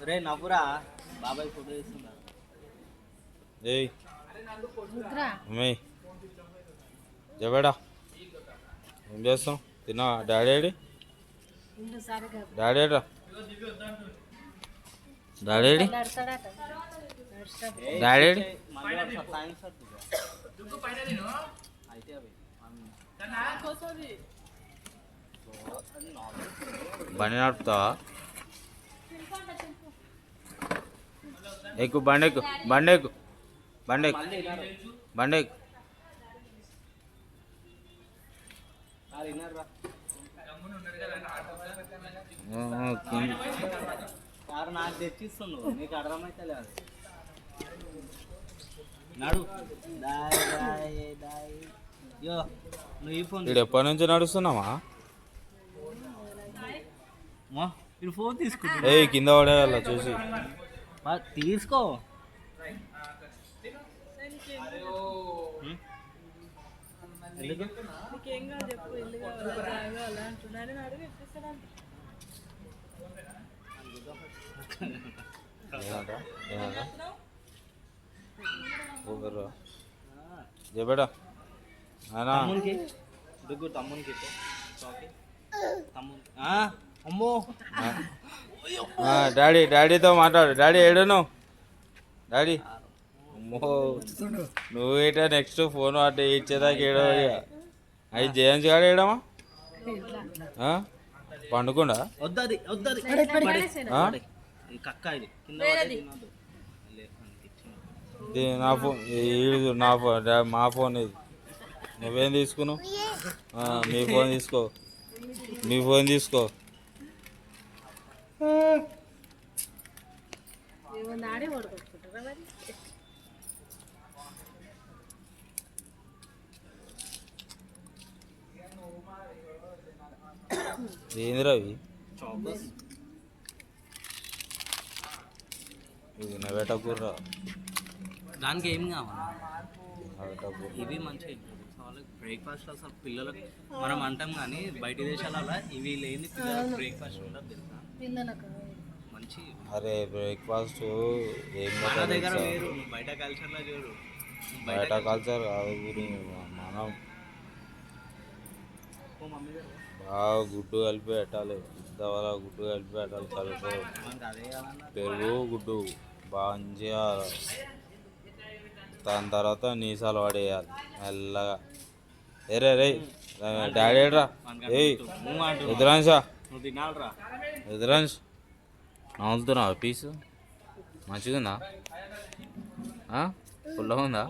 రే నవ్వురా బాబాయ్ ఫోటో తీస్తున్నా. ఏయ్ అమ్మాయి చెప్పాడా ఏం చేస్తాం తిన్నా డాడీ ఏడి డాడీ ఏడా డాడీ ఏడి డాడీ ఏడి బండి నడుపుతావా ఎక్కు బండి ఎక్కు బండి ఎక్కు బండి ఎక్కు బండి ఎక్కు నాకు తెచ్చిస్తున్నావు నీకు అర్థమైతే లేదు. నడు నువ్వు ఈ ఫోన్ ఎప్పటి నుంచి నడుస్తున్నావా మీరు ఫోన్ తీసుకుంటా ఏ కింద పడేయాల చూసి తీసుకో. చెప్పాడా తమ్మునికి తమ్మునికి అమ్మో డాడీ డాడీతో మాట్లాడు డాడీ ఏడను డాడీ అమ్మో నువ్వు ఏటా నెక్స్ట్ ఫోన్ అట్టే ఇచ్చేదాకా ఏడో అవి జేఎన్స్ గాడు ఏడమా పండుకుండా వద్దది వద్దది కక్క ఇది నా ఫోన్ నా ఫోన్ మా ఫోన్ ఇది నువ్వేం తీసుకున్నావు మీ ఫోన్ తీసుకో మీ ఫోన్ తీసుకో ఏంది రవి ఇది నవేటకూర దానికి ఏం కావాలి ఇవి మంచిగా బ్రేక్ఫాస్ట్ అసలు పిల్లలకు మనం అంటాం కానీ బయట దేశాలలో ఇవి లేని పిల్లలకు బ్రేక్ఫాస్ట్ ఉండదు తెలుసా మంచి. అరే బ్రేక్ఫాస్ట్ ఏం మన దగ్గర వేరు బయట కల్చర్లో చూడు బయట కల్చర్ కాదు మనం బాగా గుడ్డు కలిపి పెట్టాలి ఇంతవల్ల గుడ్డు కలిపి పెట్టాలి కలుపు పెరుగు గుడ్డు మంచిగా దాని తర్వాత నీసాలు పడేయాలి మెల్లగా ఏరే రే డాడీ ఏడ్రా ఏయ్ ఎదురాన్సా ఎదురాన్స్ నవ్వుతున్నావా పీసు మంచిగా ఉందా పుల్లగా ఉందా